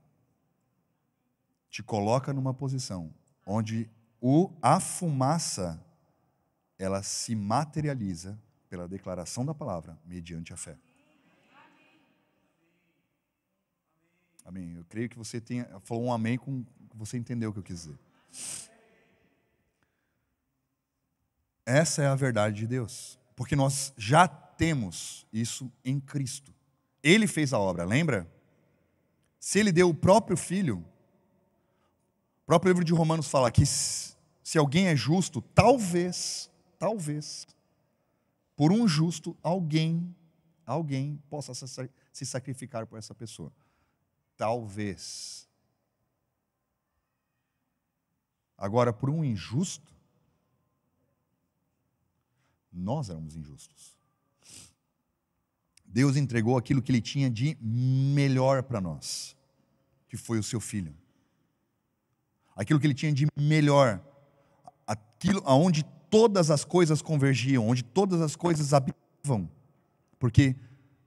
te coloca numa posição onde a fumaça ela se materializa pela declaração da palavra mediante a fé. Amém. Eu creio que você falou um amém com você entendeu o que eu quis dizer. Essa é a verdade de Deus, porque nós já temos isso em Cristo. Ele fez a obra, lembra? Se ele deu o próprio filho, o próprio livro de Romanos fala que se alguém é justo, talvez, por um justo, alguém possa se sacrificar por essa pessoa. Talvez. Agora, por um injusto, nós éramos injustos. Deus entregou aquilo que Ele tinha de melhor para nós, que foi o Seu Filho. Aquilo que Ele tinha de melhor, aquilo aonde todas as coisas convergiam, onde todas as coisas habitavam, porque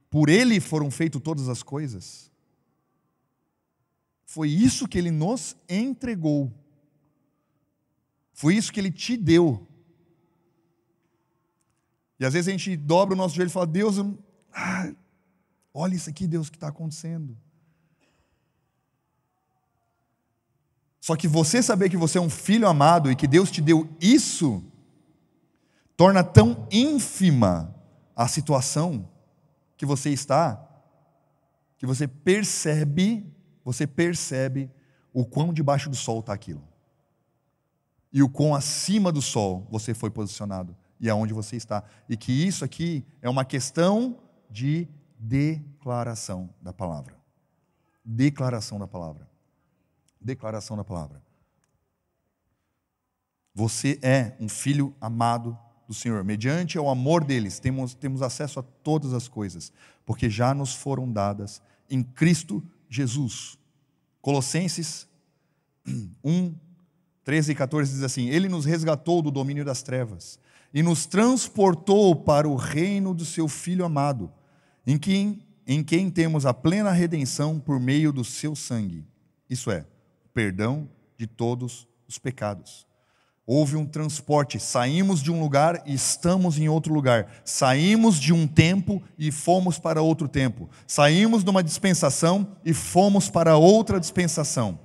por Ele foram feitas todas as coisas. Foi isso que Ele nos entregou. Foi isso que Ele te deu. E às vezes a gente dobra o nosso joelho e fala: Deus, olha isso aqui, Deus, que está acontecendo. Só que você saber que você é um filho amado e que Deus te deu isso, torna tão ínfima a situação que você está, que você percebe o quão debaixo do sol está aquilo. E o quão acima do sol você foi posicionado. E aonde você está. E que isso aqui é uma questão de declaração da palavra. Declaração da palavra. Declaração da palavra. Você é um filho amado do Senhor. Mediante o amor deles, temos acesso a todas as coisas, porque já nos foram dadas em Cristo Jesus. Colossenses 1, 13 e 14 diz assim: Ele nos resgatou do domínio das trevas e nos transportou para o reino do seu Filho amado, em quem temos a plena redenção por meio do seu sangue. Isso é, perdão de todos os pecados. Houve um transporte, saímos de um lugar e estamos em outro lugar. Saímos de um tempo e fomos para outro tempo. Saímos de uma dispensação e fomos para outra dispensação.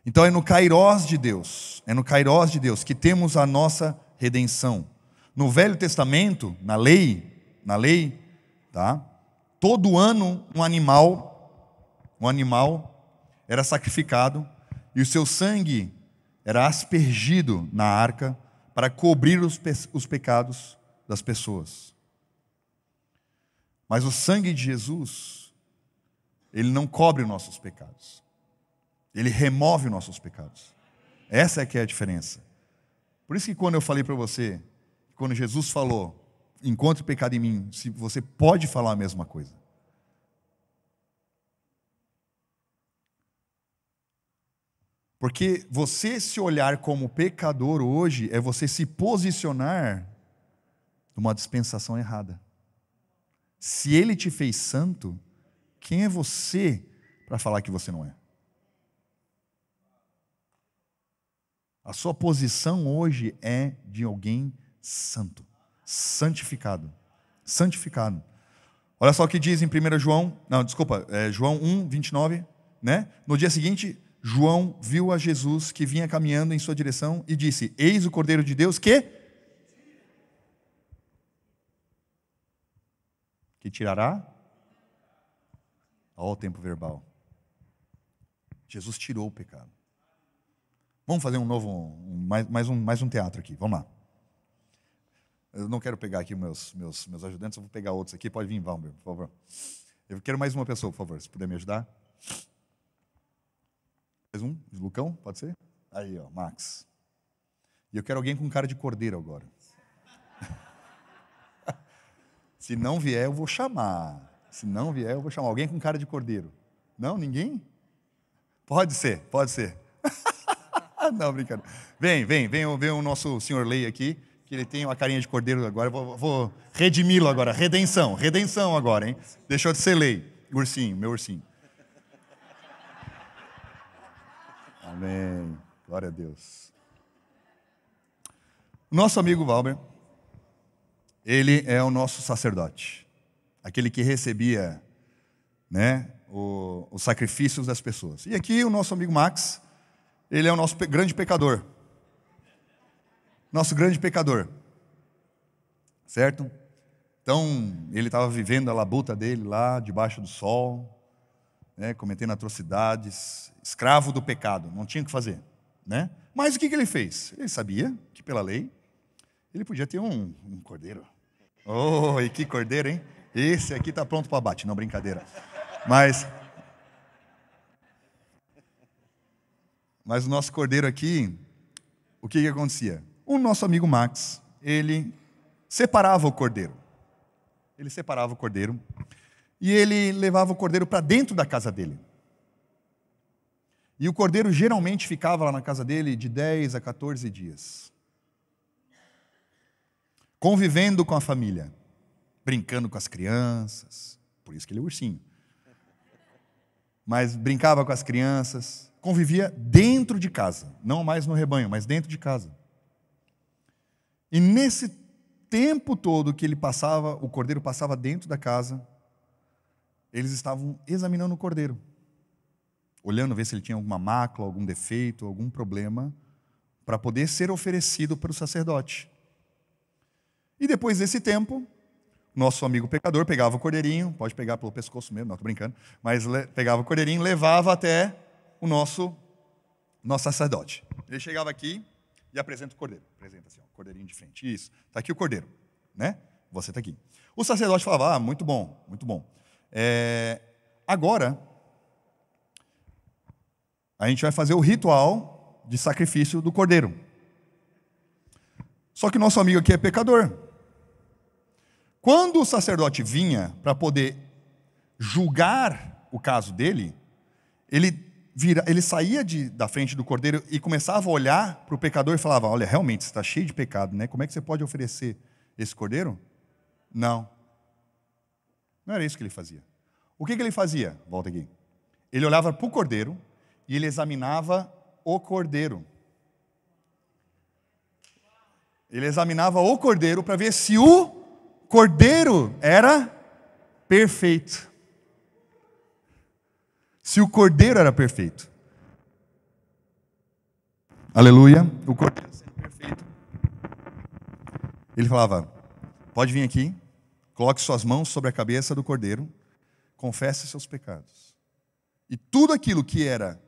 Então é no Kairós de Deus, que temos a nossa redenção. No Velho Testamento, na lei, tá? Todo ano um animal era sacrificado e o seu sangue era aspergido na arca para cobrir os pecados das pessoas. Mas o sangue de Jesus, ele não cobre os nossos pecados. Ele remove os nossos pecados. Essa é que é a diferença. Por isso que quando eu falei para você, quando Jesus falou, encontre pecado em mim, se você pode falar a mesma coisa. Porque você se olhar como pecador hoje é você se posicionar numa dispensação errada. Se ele te fez santo, quem é você para falar que você não é? A sua posição hoje é de alguém santo, santificado. Olha só o que diz em 1 João, João 1, 29, né? No dia seguinte, João viu a Jesus que vinha caminhando em sua direção e disse: eis o Cordeiro de Deus que tirará. Olha o tempo verbal. Jesus tirou o pecado. Vamos fazer mais um teatro aqui, vamos lá. Eu não quero pegar aqui meus ajudantes, eu vou pegar outros aqui, pode vir, Valmer, por favor. Eu quero mais uma pessoa, por favor, se puder me ajudar. Mais um, Lucão, pode ser? Aí, ó, Max. E eu quero alguém com cara de cordeiro agora. Se não vier, eu vou chamar. Alguém com cara de cordeiro. Não, ninguém? Pode ser. Não, brincadeira. Vem o nosso senhor Lei aqui, que ele tem uma carinha de cordeiro agora. Vou redimi-lo agora. Redenção agora, hein? Deixou de ser Lei. Ursinho, meu ursinho. Amém. Glória a Deus. Nosso amigo Valber, ele é o nosso sacerdote. Aquele que recebia, né, os sacrifícios das pessoas. E aqui o nosso amigo Max, ele é o nosso grande pecador. Nosso grande pecador. Certo? Então, ele estava vivendo a labuta dele lá, debaixo do sol, né, cometendo atrocidades, escravo do pecado, não tinha o que fazer. Né? Mas o que ele fez? Ele sabia que pela lei, ele podia ter um cordeiro. Oh, e que cordeiro, hein? Esse aqui está pronto para abate, não, brincadeira. Mas o nosso cordeiro aqui, o que acontecia? O nosso amigo Max, ele separava o cordeiro. E ele levava o cordeiro para dentro da casa dele. E o cordeiro geralmente ficava lá na casa dele de 10 a 14 dias. Convivendo com a família. Brincando com as crianças. Por isso que ele é ursinho. Mas brincava com as crianças. Convivia dentro de casa. Não mais no rebanho, mas dentro de casa. E nesse tempo todo que o cordeiro passava dentro da casa, eles estavam examinando o cordeiro. Olhando, ver se ele tinha alguma mácula, algum defeito, algum problema, para poder ser oferecido para o sacerdote. E depois desse tempo, nosso amigo pecador pegava o cordeirinho, pode pegar pelo pescoço mesmo, não estou brincando, mas pegava o cordeirinho, levava até o nosso sacerdote. Ele chegava aqui e apresenta o cordeiro. Apresenta assim, ó, o cordeirinho de frente. Isso, está aqui o cordeiro, né? Você está aqui. O sacerdote falava, muito bom. Agora, a gente vai fazer o ritual de sacrifício do cordeiro. Só que o nosso amigo aqui é pecador. Quando o sacerdote vinha para poder julgar o caso dele, ele saía da frente do cordeiro e começava a olhar para o pecador e falava: olha, realmente, você está cheio de pecado, né? Como é que você pode oferecer esse cordeiro? Não era isso que ele fazia. O que ele fazia? Volta aqui. Ele olhava para o cordeiro e ele examinava o cordeiro. Ele examinava o cordeiro para ver se o cordeiro era perfeito. Se o cordeiro era perfeito. Aleluia. O cordeiro sendo perfeito. Ele falava, pode vir aqui, coloque suas mãos sobre a cabeça do cordeiro, confesse seus pecados. E tudo aquilo que era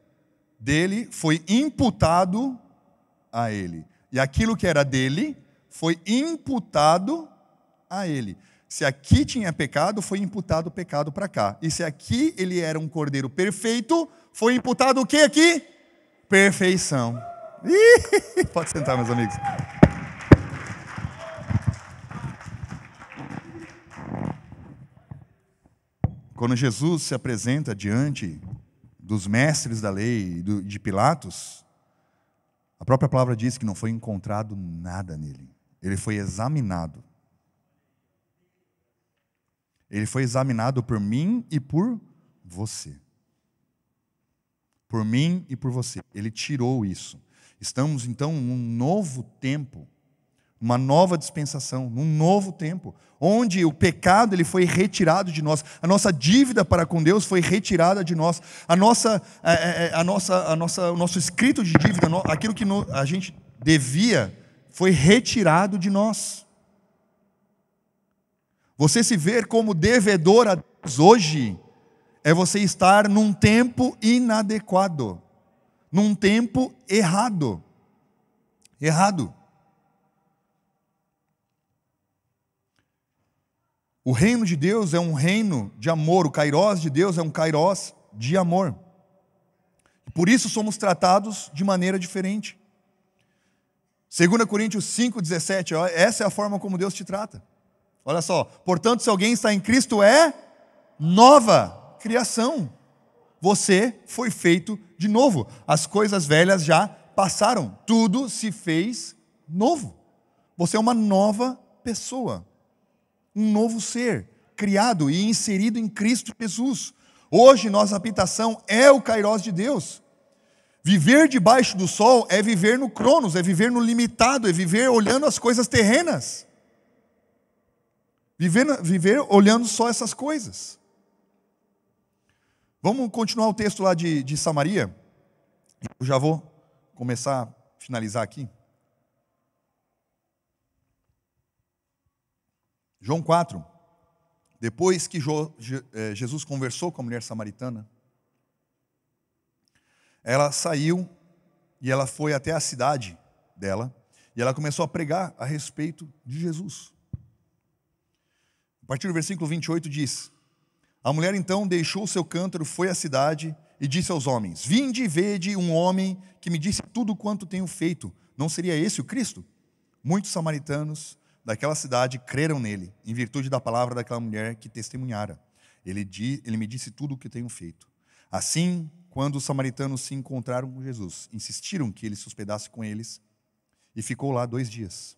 dele foi imputado a ele. E aquilo que era dele foi imputado a ele. Se aqui tinha pecado, foi imputado o pecado para cá. E se aqui ele era um cordeiro perfeito, foi imputado o que aqui? Perfeição. Pode sentar, meus amigos. Quando Jesus se apresenta diante dos mestres da lei, de Pilatos, a própria palavra diz que não foi encontrado nada nele. Ele foi examinado. Ele foi examinado por mim e por você. Por mim e por você. Ele tirou isso. Estamos, então, num novo tempo, uma nova dispensação, num novo tempo, onde o pecado ele foi retirado de nós, a nossa dívida para com Deus foi retirada de nós, o nosso escrito de dívida, aquilo que a gente devia, foi retirado de nós. Você se ver como devedor a Deus hoje é você estar num tempo inadequado, num tempo errado. Errado. O reino de Deus é um reino de amor, o kairós de Deus é um kairós de amor. Por isso somos tratados de maneira diferente. 2 Coríntios 5,17, essa é a forma como Deus te trata. Olha só, portanto, se alguém está em Cristo, é nova criação. Você foi feito de novo. As coisas velhas já passaram. Tudo se fez novo. Você é uma nova pessoa. Um novo ser, criado e inserido em Cristo Jesus. Hoje, nossa habitação é o kairós de Deus. Viver debaixo do sol é viver no cronos, é viver no limitado, é viver olhando as coisas terrenas. Viver olhando só essas coisas. Vamos continuar o texto lá de Samaria. Eu já vou começar a finalizar aqui. João 4. Depois que Jesus conversou com a mulher samaritana, ela saiu e ela foi até a cidade dela e ela começou a pregar a respeito de Jesus. A partir do versículo 28 diz: a mulher então deixou o seu cântaro, foi à cidade e disse aos homens: vinde e vede um homem que me disse tudo quanto tenho feito. Não seria esse o Cristo? Muitos samaritanos daquela cidade creram nele, em virtude da palavra daquela mulher que testemunhara. Ele me disse tudo o que tenho feito. Assim, quando os samaritanos se encontraram com Jesus, insistiram que ele se hospedasse com eles e ficou lá 2 dias.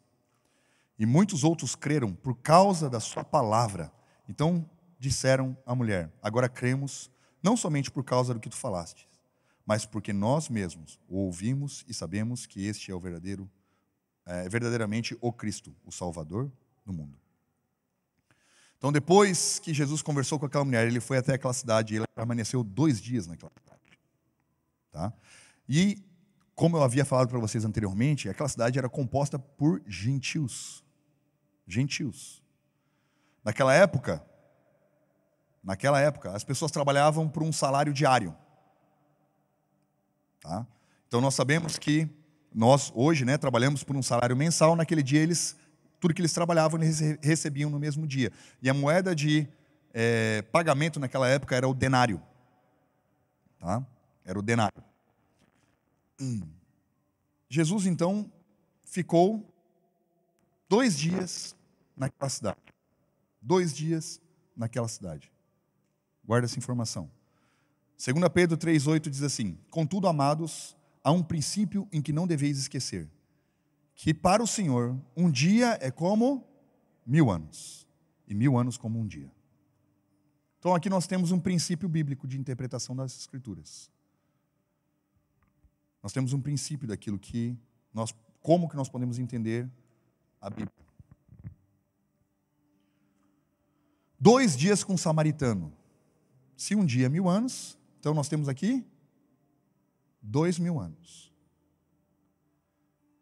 E muitos outros creram por causa da sua palavra. Então disseram à mulher: agora cremos, não somente por causa do que tu falaste, mas porque nós mesmos o ouvimos e sabemos que este é o verdadeiramente o Cristo, o Salvador do mundo. Então, depois que Jesus conversou com aquela mulher, ele foi até aquela cidade e ele permaneceu 2 dias naquela cidade. Tá? E, como eu havia falado para vocês anteriormente, aquela cidade era composta por gentios. Gentios. Naquela época, as pessoas trabalhavam por um salário diário. Tá? Então, nós sabemos que nós, hoje, trabalhamos por um salário mensal. Naquele dia, tudo que eles trabalhavam, eles recebiam no mesmo dia. E a moeda de pagamento naquela época era o denário. Tá? Era o denário. Jesus, então, ficou 2 dias naquela cidade. 2 dias naquela cidade. Guarda essa informação. 2 Pedro 3,8 diz assim: contudo, amados, há um princípio em que não deveis esquecer, que para o Senhor um dia é como 1000 anos, e 1000 anos como um dia. Então aqui nós temos um princípio bíblico de interpretação das Escrituras. Nós temos um princípio daquilo como que nós podemos entender a Bíblia. 2 dias com um samaritano. Se um dia é 1000 anos, então nós temos aqui 2000 anos.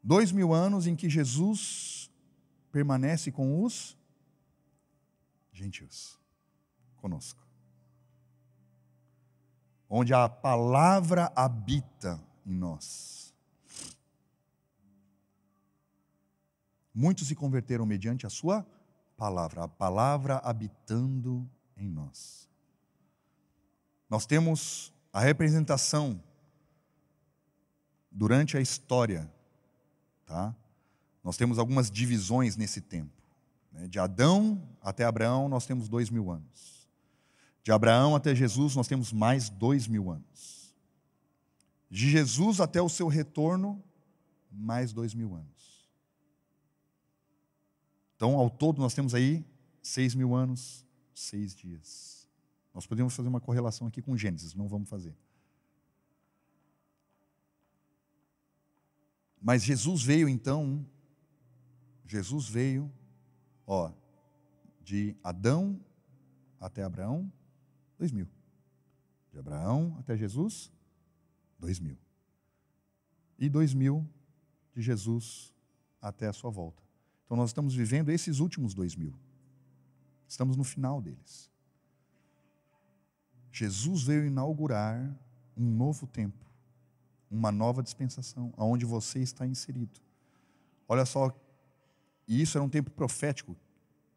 2000 anos em que Jesus permanece com os gentios, conosco. Onde a palavra habita em nós. Muitos se converteram mediante a sua palavra, a palavra habitando em nós. Nós temos a representação durante a história, tá? Nós temos algumas divisões nesse tempo. De Adão até Abraão, nós temos 2000 anos. De Abraão até Jesus, nós temos mais 2000 anos. De Jesus até o seu retorno, mais 2000 anos. Então, ao todo, nós temos aí 6000 anos, 6 dias. Nós podemos fazer uma correlação aqui com Gênesis, não vamos fazer. Mas Jesus veio, então, de Adão até Abraão, 2000. De Abraão até Jesus, 2000. E 2000 de Jesus até a sua volta. Então nós estamos vivendo esses últimos 2000. Estamos no final deles. Jesus veio inaugurar um novo tempo, uma nova dispensação, onde você está inserido. Olha só, e isso era um tempo profético.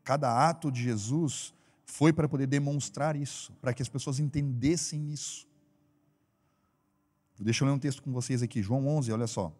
Cada ato de Jesus foi para poder demonstrar isso, para que as pessoas entendessem isso. Deixa eu ler um texto com vocês aqui, João 11, olha só.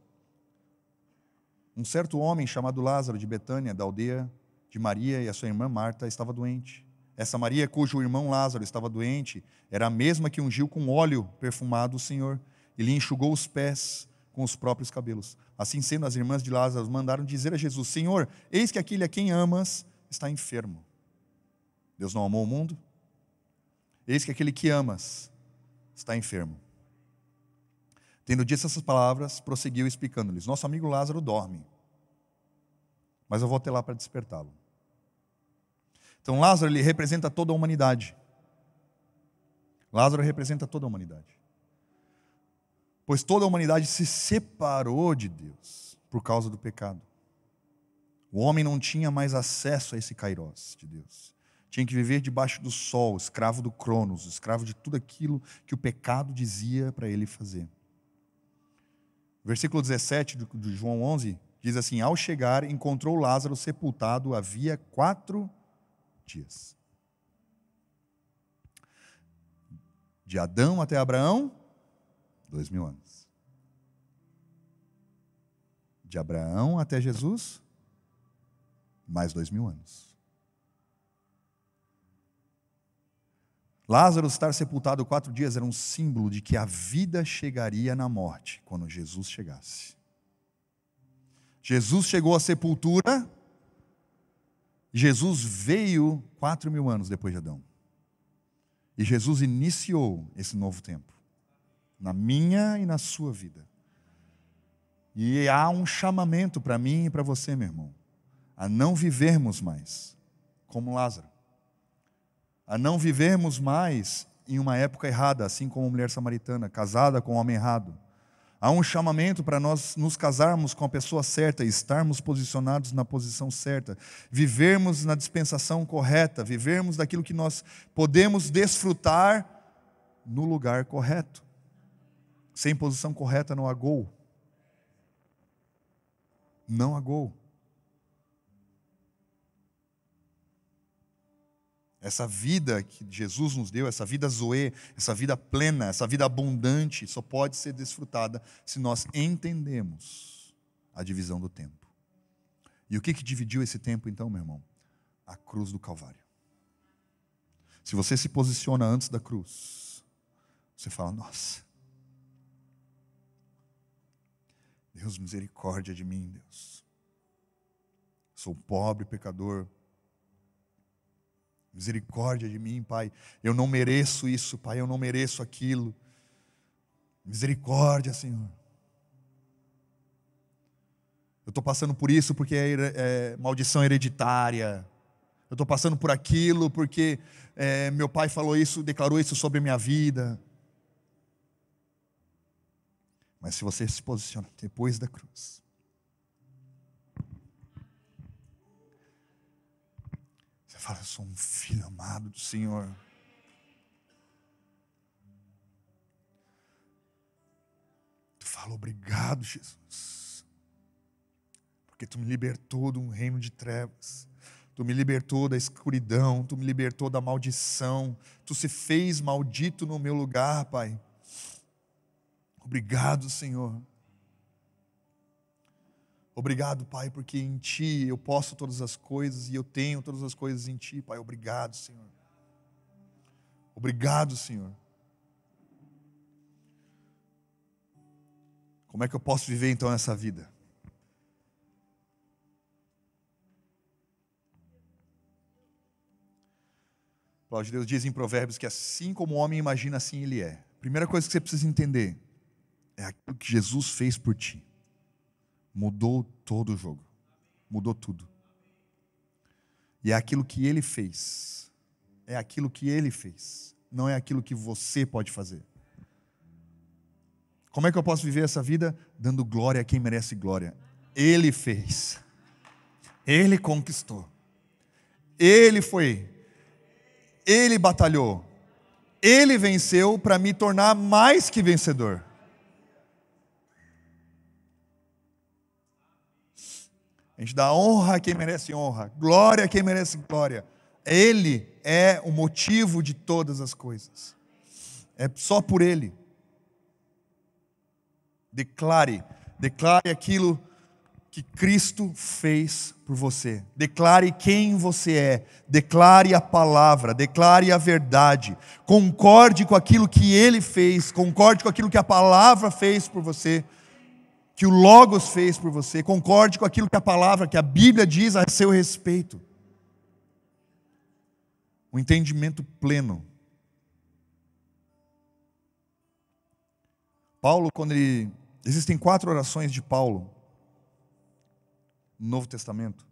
Um certo homem chamado Lázaro de Betânia, da aldeia de Maria e a sua irmã Marta, estava doente. Essa Maria, cujo irmão Lázaro estava doente, era a mesma que ungiu com óleo perfumado o Senhor e lhe enxugou os pés com os próprios cabelos. Assim sendo, as irmãs de Lázaro mandaram dizer a Jesus: Senhor, eis que aquele a quem amas está enfermo. Deus não amou o mundo? Eis que aquele que amas está enfermo. Tendo dito essas palavras, prosseguiu explicando-lhes: nosso amigo Lázaro dorme, mas eu vou até lá para despertá-lo. Então Lázaro, ele representa toda a humanidade. Lázaro representa toda a humanidade. Pois toda a humanidade se separou de Deus por causa do pecado. O homem não tinha mais acesso a esse kairós de Deus. Tinha que viver debaixo do sol, escravo do Cronos, escravo de tudo aquilo que o pecado dizia para ele fazer. Versículo 17 de João 11 diz assim: ao chegar, encontrou Lázaro sepultado havia 4 dias. De Adão até Abraão, 2000 anos. De Abraão até Jesus, mais 2000 anos. Lázaro estar sepultado 4 dias era um símbolo de que a vida chegaria na morte, quando Jesus chegasse. Jesus chegou à sepultura, Jesus veio 4000 anos depois de Adão. E Jesus iniciou esse novo tempo, na minha e na sua vida. E há um chamamento para mim e para você, meu irmão, a não vivermos mais como Lázaro. A não vivermos mais em uma época errada, assim como a mulher samaritana, casada com o homem errado. Há um chamamento para nós nos casarmos com a pessoa certa, estarmos posicionados na posição certa, vivermos na dispensação correta, vivermos daquilo que nós podemos desfrutar no lugar correto. Sem posição correta não há gol. Não há gol. Essa vida que Jesus nos deu, essa vida zoe, essa vida plena, essa vida abundante, só pode ser desfrutada se nós entendemos a divisão do tempo. E o que dividiu esse tempo então, meu irmão? A cruz do Calvário. Se você se posiciona antes da cruz, você fala: nossa, Deus, misericórdia de mim, Deus. Sou pobre, pecador. Misericórdia de mim, Pai. Eu não mereço isso, Pai. Eu não mereço aquilo. Misericórdia, Senhor. Eu estou passando por isso porque é maldição hereditária. Eu estou passando por aquilo porque meu pai falou isso, declarou isso sobre a minha vida. Mas se você se posiciona depois da cruz, você fala, eu sou um filho amado do Senhor. Tu fala, obrigado, Jesus, porque tu me libertou de um reino de trevas. Tu me libertou da escuridão, tu me libertou da maldição. Tu se fez maldito no meu lugar, Pai. Obrigado, Senhor. Obrigado, Pai, porque em Ti eu posso todas as coisas e eu tenho todas as coisas em Ti, Pai. Obrigado, Senhor. Obrigado, Senhor. Como é que eu posso viver então essa vida? A palavra de Deus diz em Provérbios que assim como o homem imagina, assim ele é. Primeira coisa que você precisa entender é aquilo que Jesus fez por ti. Mudou todo o jogo. Mudou tudo. E é aquilo que Ele fez. É aquilo que Ele fez. Não é aquilo que você pode fazer. Como é que eu posso viver essa vida? Dando glória a quem merece glória. Ele fez. Ele conquistou. Ele foi. Ele batalhou. Ele venceu para me tornar mais que vencedor. A gente dá honra a quem merece honra, glória a quem merece glória. Ele é o motivo de todas as coisas. É só por Ele. Declare aquilo que Cristo fez por você. Declare quem você é. Declare a palavra, declare a verdade. Concorde com aquilo que Ele fez, concorde com aquilo que a palavra fez por você, que o Logos fez por você, concorde com aquilo que a palavra, que a Bíblia diz a seu respeito. O entendimento pleno. Paulo, existem 4 orações de Paulo no Novo Testamento.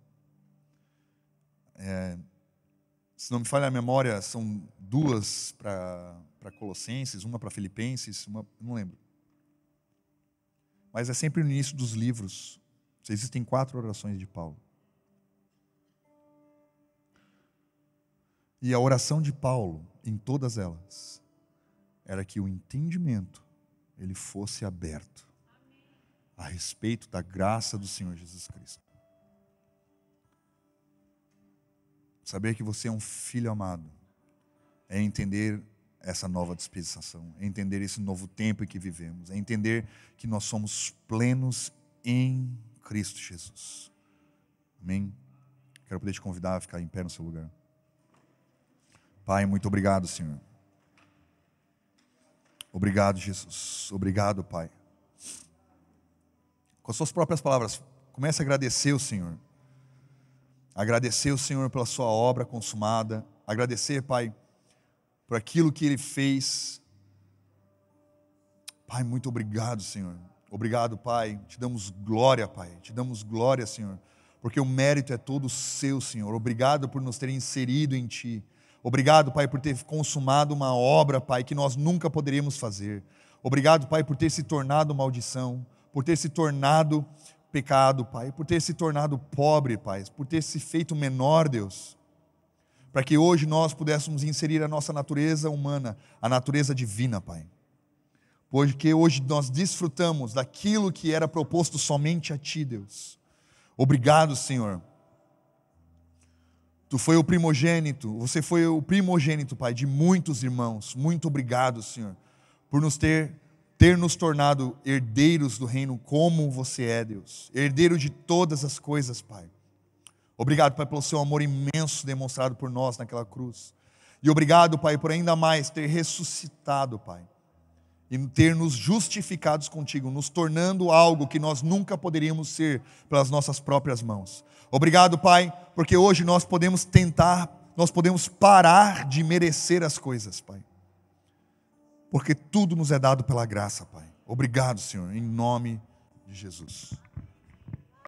Se não me falha a memória, são 2 para Colossenses, uma para Filipenses, não lembro. Mas é sempre no início dos livros. Existem 4 orações de Paulo. E a oração de Paulo, em todas elas, era que o entendimento ele fosse aberto a respeito da graça do Senhor Jesus Cristo. Saber que você é um filho amado é entender essa nova dispensação, é entender esse novo tempo em que vivemos, é entender que nós somos plenos em Cristo Jesus. Amém? Quero poder te convidar a ficar em pé no seu lugar. Pai, muito obrigado, Senhor. Obrigado, Jesus. Obrigado, Pai. Com as suas próprias palavras, comece a agradecer o Senhor. Agradecer o Senhor pela sua obra consumada. Agradecer, Pai, por aquilo que Ele fez. Pai, muito obrigado, Senhor. Obrigado, Pai. Te damos glória, Pai. Te damos glória, Senhor. Porque o mérito é todo seu, Senhor. Obrigado por nos ter inserido em Ti. Obrigado, Pai, por ter consumado uma obra, Pai, que nós nunca poderíamos fazer. Obrigado, Pai, por ter se tornado maldição, por ter se tornado pecado, Pai, por ter se tornado pobre, Pai, por ter se feito menor, Deus, para que hoje nós pudéssemos inserir a nossa natureza humana, a natureza divina, Pai. Porque hoje nós desfrutamos daquilo que era proposto somente a Ti, Deus. Obrigado, Senhor. Tu foi o primogênito, você foi o primogênito, Pai, de muitos irmãos. Muito obrigado, Senhor, por ter nos tornado herdeiros do reino como você é, Deus. Herdeiro de todas as coisas, Pai. Obrigado, Pai, pelo seu amor imenso demonstrado por nós naquela cruz. E obrigado, Pai, por ainda mais ter ressuscitado, Pai. E ter nos justificados contigo, nos tornando algo que nós nunca poderíamos ser pelas nossas próprias mãos. Obrigado, Pai, porque hoje nós podemos parar de merecer as coisas, Pai. Porque tudo nos é dado pela graça, Pai. Obrigado, Senhor, em nome de Jesus.